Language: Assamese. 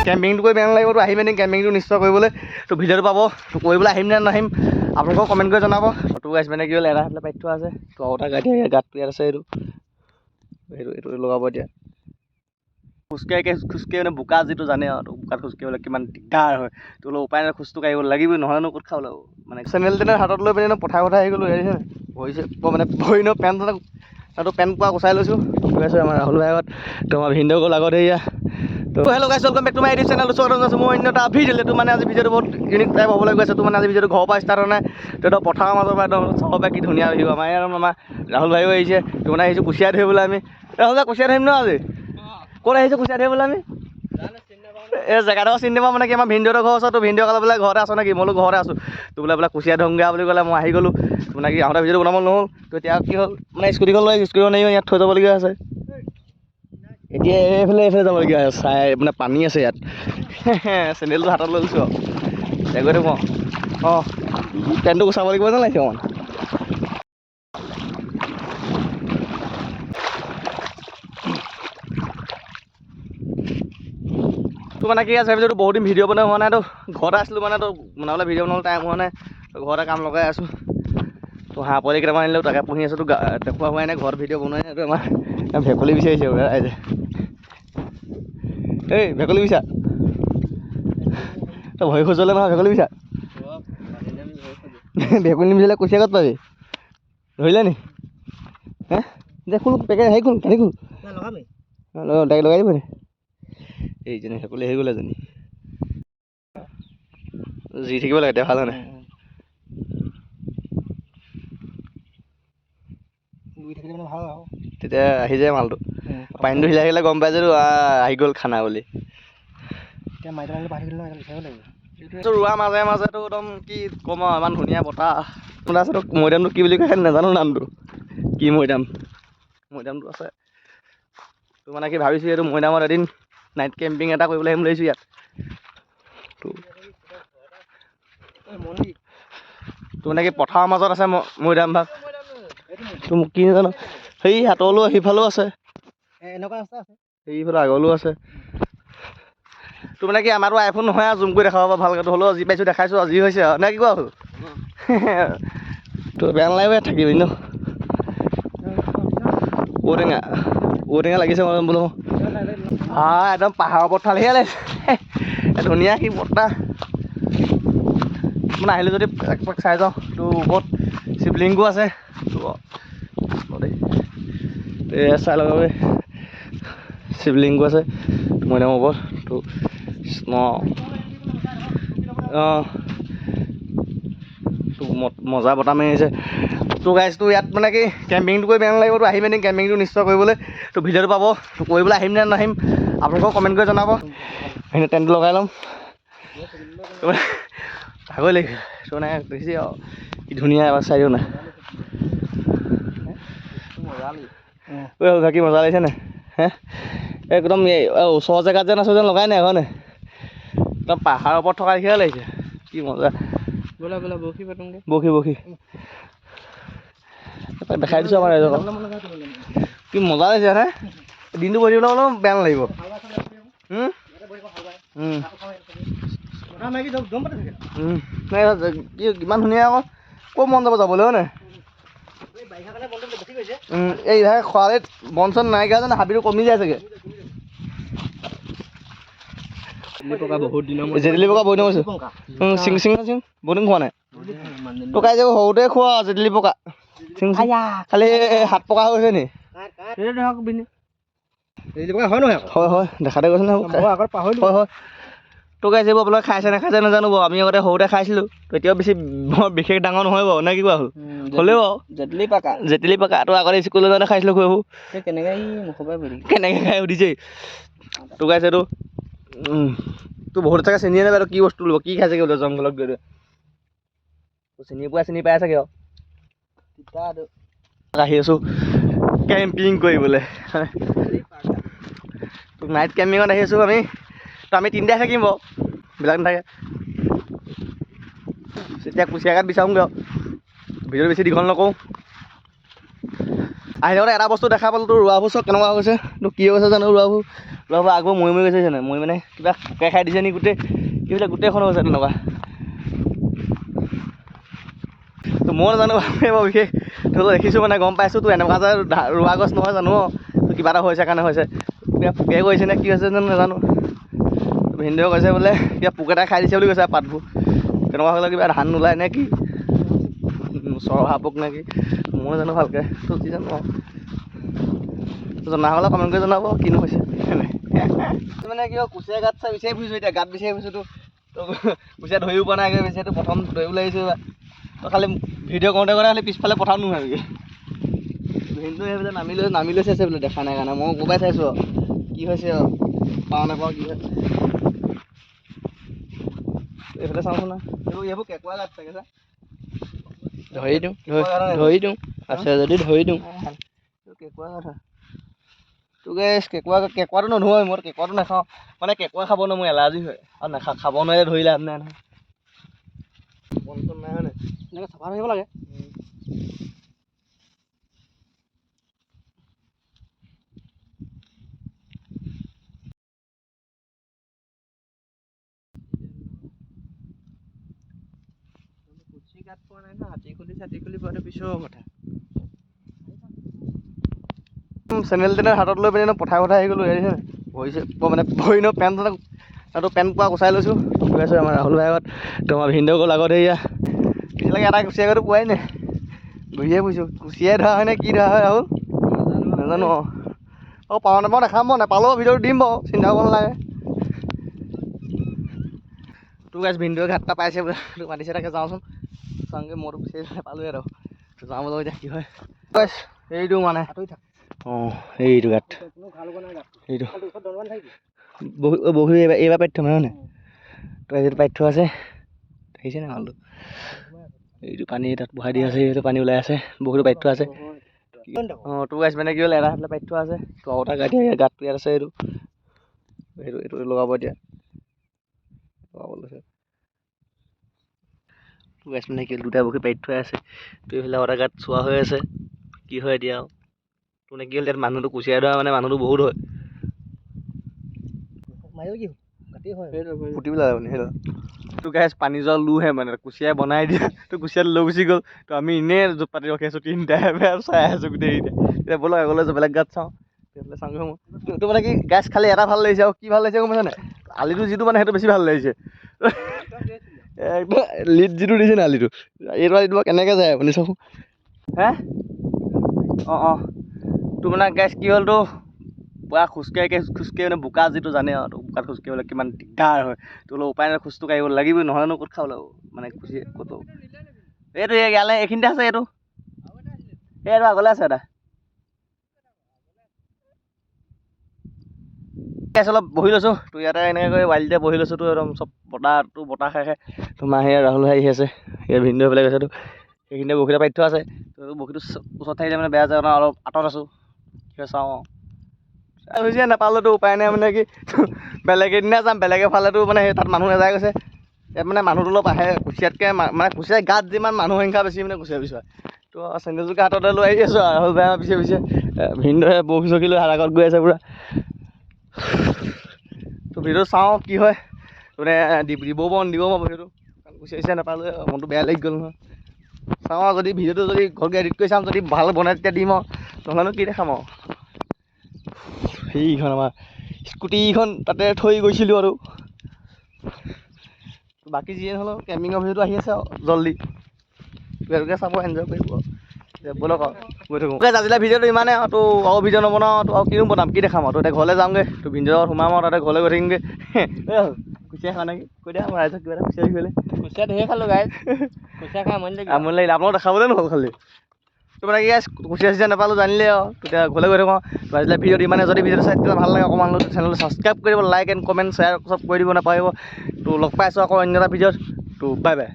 কেম্পিংটো কৰি বেয়া নালাগিব, তো আহিম এদিন কেম্পিংটো নিশ্চয় কৰিবলৈ। তো ভিডিঅ'টো পাব, তো কৰিবলৈ আহিম নে নাহিম আপোনালোকক কমেণ্ট কৰি জনাব। তো গাইছ মানে কি হ'ল, এটা হাতলৈ পাতি থোৱা আছে, তো আৰু এটা গাঁতটো ইয়াত আছে, এইটো লগাব এতিয়া। খোজকাঢ়ি মানে বোকা যিটো জানে আৰু বোকাত খোজকাঢ়িবলৈ কিমান দিগদাৰ হয়, তো অলপ উপায় নাই, খোজটো কাঢ়িব লাগিবই, নহ'লেনো ক'ত খাব লাগিব। মানে চেনেল তেনে হাতত লৈ পিনে পথাৰ আহি গ'লোঁ, হেৰিছে ভৰিছে মানে ভৰি ন পেণ্ট তাতো পেণ্ট পোৱা গুচাই লৈছোঁ। গৈছোঁ আমাৰ ৰাহুল ভাই আগত, তো আমাৰ ভিনদেউ গ'ল আগত সেয়া। তো hello' guys, welcome back to my YouTube channel. স্বাগতম জনাইছোঁ মই অন্য এটা ভিডিঅ'লৈ। তো মানে আজি ভিডিঅ'টো বহুত ইউনিক টাইপ হ'বলৈ গৈছে। তো মানে আজি ভিডিঅ'টো ঘৰৰ পৰা ষ্টাৰ্ট হোৱা নাই, তো একদম পথাৰৰ মাজৰ পৰা একদম চাব পৰা কি ধুনীয়া ভিউ। আমাৰ ৰাহুল ভাইও আহিছে, তো মানে আহিছোঁ কুচিয়া ধৰিবলৈ আমি। ৰাহুল ভাই কুচিয়া ধৰিম ন আজি? ক'ত আহিছোঁ কুচিয়া ধৰিবলৈ আমি? এই জেগাডোখৰ চিনি নাপাওঁ মানে কি, আমাৰ ভিনদেউহঁতৰ ঘৰ ওচৰত। তো ভিনদেউ ক'লে বোলে ঘৰতে আছোঁ নেকি? মই বোলো ঘৰতে আছোঁ। তো বোলে কুচিয়া ধৰোঁগৈ বুলি ক'লে, মই আহি গ'লোঁ। মানে কি আহোঁতে ভিডিঅ'টো বনাব নহ'ল। তো এতিয়া কি হ'ল, মানে স্কুটিখন নেৰি ইয়াত থৈ যাবলগীয়া আছে। এতিয়া এইফালে যাবলগীয়া আছে, চাই মানে পানী আছে ইয়াত। চেণ্ডেলটো হাতত লৈ লৈছোঁ আৰু গৈ থাকোঁ। অঁ পেণ্টটো গুচাব লাগিব যেন লাগিছে অকণমান। তো মানে কি আছে, ভাবিছোঁ বহুত দিন ভিডিঅ' বনোৱা হোৱা নাই। তো ঘৰতে আছিলোঁ মানে, তো বনাবলৈ ভিডিঅ' বনাবলৈ টাইম হোৱা নাই। তো ঘৰতে কাম লগাই আছোঁ। তো হাঁহ পোৱালি কেইটামান আনিলোঁ, তাকে পুহি আছোঁ। তো দেখুওৱা হোৱাই নাই, ঘৰত ভিডিঅ' বনোৱাই নাই। তো আমাৰ ভেকুলী বিচাৰিছে ৰাইজে। এই ভেকুলী বিচা, তই ভৰি খোজলে নহয়, ভেকুলী বিচা। ভেকুলী নিবিচাৰিলে কুচিয়া ক'ত পাবি? ধৰিলে নি? হে দে খোল পেকেট হেৰি খোল, কাটি খোল ডাইৰেক্ট লগাই দিব নি? এইজনী ভেকুলী আহি গ'ল এজনী। জুই থাকিব লাগে, তেতিয়া ভাল হয় নাই? তেতিয়া আহি যায় মালটো। পানীটো হিলাই আহিলে গম পাই যে আহি গ'ল খানা বুলি। ৰোৱা মাজে মাজেতো একদম কি ক'ম আৰু, ইমান ধুনীয়া বতাহ। মৈদামটো কি বুলি কয় নাজানো নামটো, কি মৈদামটো আছে। তো মানে কি ভাবিছোঁ, এইটো মৈদামত এদিন নাইট কেম্পিং এটা কৰিবলৈ আহিম বুলি ভাবিছোঁ ইয়াত। তো মানে কি পথাৰৰ মাজত আছে মৈদাম ভাগ। তো কি নাজানো, সেই হাতলৈও সিফালেও আছে, সেইফালে আগলৈও আছে। তো মানে কি আমাৰতো আইফোন নহয় আৰু জুম কৰি দেখাব পৰা ভালকৈ, হ'লেও যি পাইছোঁ দেখাইছোঁ আৰু যি হৈছে আৰু নে কি কোৱা হ'ল? তো বেয়া নালাগিব ইয়াত থাকিবি ন। ঔটেঙা লাগিছে বোলো। একদম পাহাৰৰ ওপৰত ফালেহে লাগিছে, ধুনীয়া কি বতাহ। মানে আহিলোঁ যদি একপাক চাই যাওঁ। তো ওপৰত শিৱলিংগো আছে। চাই লগ শিৱলিংগো আছে মৈদামৰ ওপৰত। তো অঁ তো মজা বতাহ মাৰি আহিছে। তো গাইছটো ইয়াত মানে কি কেম্পিংটো কৰি বেয়া নালাগিব, তো আহিম এদিন কেম্পিংটো নিশ্চয় কৰিবলৈ। তো ভিডিঅ'টো পাব, তো কৰিবলৈ আহিম নে নাহিম আপোনালোকক কমেণ্ট কৰি জনাব। সেইখিনি টেণ্টটো লগাই ল'ম, ভাগৰ লাগিছে। তো মানে দেখিছে আৰু কি ধুনীয়া, এবাৰ চাই দিওঁ নাই কি মজা লাগিছে নাই? হে একদম ওচৰৰ জেগাত যেন আছোঁ যেন লগাই নাই হয় নাই? একদম পাহাৰৰ ওপৰত থকা দেখিয়ে লাগিছে, কি মজা। বৰশী দেখাই দিছোঁ আমাৰ ৰাইজক, কি মজা লাগিছে হে। দিনটো বহি দিবলৈ অলপ বেয়া নালাগিব। কি কিমান ধুনীয়া আকৌ, ক'ত মন যাব যাবলৈ হয় নাই? এই খৰালিত বন চন নাইকিয়া যেন হাবিটো কমি যায় চাগে। জেটেলী পকা বহুত দিন হৈছে। বহুত দিন খোৱা নাই। টকাই যাব সৰুতে খোৱা জেটেলী পকা, খালি হাত পকা হৈছে নি? হয় দেখাতে গৈছে নহয়। হয় তো গাইছ এইবোৰ আপোনালোকে খাইছে নাখাইছে নাজানো বাৰু, আমি আগতে সৰুতে খাইছিলোঁ। এতিয়াও বেছি বিশেষ ডাঙৰ নহয় বাৰু, নে কি কোৱা হ'ল? হ'লেও জেটেলী পকা তো আগতে স্কুলত যাওঁতে খাইছিলোঁ। কেনেকৈ খাই সুধিছেই। তো গাইছ এইটো তো বহুত চাগে চিনিয়ে নাপায় কি বস্তু ল'ব, কি খাইছে বোলে জংঘলত গৈ। চিনি পোৱা চিনি পাই চাগে আৰু আহি আছোঁ কেম্পিং কৰিবলৈ। তো নাইট কেম্পিঙত আহি আছোঁ আমি। তো আমি তিনিটাই থাকিম বাৰু, বিলাক নাথাকে। এতিয়া কুচিয়া গাত বিচাৰোঁগৈ আৰু ভিডিঅ'টো বেছি দীঘল নকৰোঁ। আহি থাকোঁতে এটা বস্তু দেখা পালোঁ তোৰ ৰোৱাবোৰ চব কেনেকুৱা হৈছে তোৰ কি হৈছে জানো ৰোৱাবোৰ আগবোৰ মৰি গৈছে নাই মই মানে কিবা পোকে খাই দিছে নি গোটেই কিবিলাক গোটেইখন হৈছে তেনেকুৱা তো মই নাজানো বাৰু বিশেষ তোৰ দেখিছোঁ মানে গম পাইছোঁ তোৰ এনেকুৱা যে ৰোৱা গছ নহয় জানো তোৰ কিবা এটা হৈছে কাৰণে হৈছে কিবা পোকে কৰিছে নে কি হৈছে জানো নাজানো ভিনদেউ কৈছে বোলে কিবা পোক এটা খাই দিছে বুলি কৈছে পাতবোৰ তেনেকুৱা হ'লে কিবা ধান নোলায় নে কি চৰহা পোক নে কি মই জানো ভালকৈ তোৰ কি জানো জনা হ'লে কমেণ্ট কৰি জনাব কিনো হৈছে মানে কি কুচিয়া গাঁত চাই বিচাৰি ফুৰিছোঁ এতিয়া গাঁত বিচাৰি ফুৰিছোঁ তো কুচিয়া ধৰিও পোৱা নাই বিচাৰিটো প্ৰথম ধৰিবলৈ আহিছোঁ তো খালি ভিডিঅ' কৰোঁতে খালি পিছফালে পঠাও নোহোৱাগৈ ভিনটো সেইফালে নামি লৈ চাইছে বোলে দেখা নাই কাৰণে মই ক'ৰবাই চাইছোঁ আৰু কি হৈছে আৰু পাওঁ নাপাওঁ কি হয় এইফালে চাওঁচোন না এইবোৰ কেঁকুৰা গাঁত চাগে চা ধৰি দিওঁ আছে যদি ধৰি দিওঁ কেঁকুৰা কথা তোক কেঁকুৰাটো নধৰোঁ মই কেঁকুৰাটো নাখাওঁ মানে কেঁকুৰা খাব নোৱাৰোঁ মোৰ এলাৰ্জি হয় আৰু খাব নোৱাৰিলে ধৰি লাভ নাই নহয় বন চন নাই হয় নাই এনেকৈ চাফা থাকিব লাগে গাঁত পোৱা নাই ন হাতী খুলি পোৱাটো পিছৰ কথা চেনেল টেনেল হাতত লৈ পিনে পথাই আহি গ'লোঁ হেৰি ভৰিছে মানে ভৰি ন পেণ্ট আৰু পেণ্ট পোৱা গুচাই লৈছোঁ গৈ আছোঁ আমাৰ ৰাহুল ভাই আগত তোমাৰ ভিনদেউ গ'ল আগত সেয়া এতিয়ালৈকে এটা কুচিয়া গৈ পোৱাই নাই ঘূৰিয়ে ফুৰিছোঁ কুচিয়াই ধৰা হয় নে কি ধৰা হয় ৰাহুল নাজানো অঁ পাওঁ নাপাওঁ দেখাম মই নাপালেও ভিডিঅ'টো দিম বাৰু চিন্তা কৰিব নালাগে তোৰ গাছ ভিনদেউৱে ঘাট এটা পাইছে বোলে তোক মাতিছে তাকে যাওঁচোন চাওঁগৈ মইতো বিচাৰি নাপালোঁৱে আৰু যাওঁ বোলো এতিয়া কি হয় এইটো মানে অঁ এইটো গাঁত এইটো বহি এইবাৰ পাতি থ'ম হয় নাই তই যিটো পাতি থোৱা আছে দেখিছে নাই মালটো এইটো পানী তাত বহাই দি আছে এইটো পানী ওলাই আছে বহুতো পাতি থোৱা আছে অঁ তোৰ গাছ মানে কি হ'ল এটা হাতলৈ পাতি থোৱা আছে তো আৰু এটা গাঁত গাঁতটো ইয়াত আছে এইটো এইটো লগাব এতিয়া লগাব লৈছে তোৰ গাছ মানে কি হ'ল দুটা বহি পাতি থোৱা আছে তো এইফালে আৰু এটা গাঁত চোৱা হৈ আছে কি হয় এতিয়া আৰু তোৰ নে কি হ'ল ইয়াত মানুহটো কুচিয়াই ধৰা মানে মানুহটো বহুত হয় ফুটি পেলালে মানে সেইটো তোৰ গাছ পানী যোৱা লোহে মানে কুচিয়াই বনাই দিয়ে তোৰ কুচিয়াটো লৈ গুচি গ'ল তো আমি এনেই জোপ পাতি ৰখি আছোঁ তিনিটাই চাই আছোঁ গোটেইকেইটা এতিয়া ব'লক আগলৈ বেলেগ গাঁত চাওঁ সেইফালে চাওঁগৈ মই তোৰ মানে কি গাছ খালি এটা ভাল লাগিছে আৰু কি ভাল লাগিছে গম পাইছা নাই আলিটো যিটো মানে সেইটো বেছি ভাল লাগিছে একদম লিড যিটো দিছে নাই আলিটো এইটো কেনেকৈ যায় আপুনি চাওক হে অঁ তোৰ মানে গাছ কি হ'ল তোৰ পুৰা খোজকাঢ়ি মানে বোকা যিটো জানে আৰু বোকাত খোজকাঢ়িবলৈ কিমান দিগদাৰ হয় তোৰ উপায় নাই খোজটো কাঢ়িব লাগিবই নহ'লেনো ক'ত খাব লাগিব মানে খুচি ক'তো এইটো ইয়ালৈ এইখিনিতে আছে এইটো আগলৈ আছে এটা অলপ বহি লৈছোঁ তোৰ ইয়াতে এনেকৈ কৰি ৱাইল্ডতে বহি লৈছোঁ তোৰ একদম চব বতাহ খাই তোমাৰ সেয়া ৰাহুল ভাই আহি আছে সেই ভিনদেউ পেলাই গৈছে তোৰ সেইখিনিতে বশীতে পাতি থোৱা আছে তোৰ বশীটো ওচৰত থাকিলে মানে বেয়া যায় কাৰণ অলপ আঁতৰত আছোঁ সেই চাওঁ হৈছে নাপালেতো উপায় নাই মানে কি বেলেগ এদিনা যাম বেলেগে ফালেতো মানে তাত মানুহ নাযায় গৈছে ইয়াত মানে মানুহটো অলপ আহে কুচিয়াতকৈ মানে কুচিয়াৰ গাত যিমান মানুহ সংখ্যা বেছি মানে কুচিয়া বিচাৰে তো চেণ্ডেলযোৰকে হাততে লৈ আহি আছোঁ আৰু ৰাহুল ভাই পিছে ভিনদেউৱে বৰশী চৰশী লৈ আগত গৈ আছে পূৰা তো ভিডিঅ'টো চাওঁ কি হয় মানে দিবও পাৰোঁ নিদিবও পাৰোঁ ভিডিঅ'টো কাৰণ কুচিয়া নাপালোঁ মনটো বেয়া লাগি গ'ল নহয় চাওঁ আৰু যদি ভিডিঅ'টো যদি ঘৰকৈ এডিট কৰি চাম যদি ভাল বনাই তেতিয়া দিম আৰু নহ'লেনো কি দেখাম আৰু সেইখন আমাৰ স্কুটিখন তাতে থৈ গৈছিলোঁ আৰু বাকী যিয়ে নহ'লেও কেম্পিঙৰ ভিডিঅ'টো আহি আছে আৰু জল্দি তেওঁলোকে চাব এনজয় কৰিব ব'লক আৰু গৈ থাকোঁ আজিলৈ ভিডিঅ'টো ইমানে আৰু আৰু ভিডিঅ' নবনাওঁ আৰু কিনো বনাম কি দেখাম আৰু এতিয়া ঘৰলৈ যাওঁগৈ তোৰ ভিনদেউৰ লগত সোমাম আৰু তাতে ঘৰলৈ গৈ থাকিমগৈ কুচিয়া খোৱা নেকি কৈ দিয়া ৰাইজক কিবা এটা কুচিয়া দেখিবলৈ কুচিয়া ধেৰ খালোঁ গাই কুচিয়া খাই আমনি লাগিলে আপোনালোক দেখাবলৈ নহ'ল খালি তো মানে কি কুচিয়া চুচিয়া নাপালোঁ জানিলে আৰু তেতিয়া ঘৰলৈ গৈ থাকোঁ তো আজিলৈ ভিডিঅ'টো ইমানে যদি ভিডিঅ'টো চাই তেতিয়া ভাল লাগে অকণমান চেনেলটো ছাবস্ক্ৰাইব কৰিব লাইক এণ্ড কমেণ্ট শ্বেয়াৰ চব কৰি দিব নাপাৰিব তো লগ পাইছোঁ আকৌ অন্য এটা ভিডিঅ'ত তো বাই বাই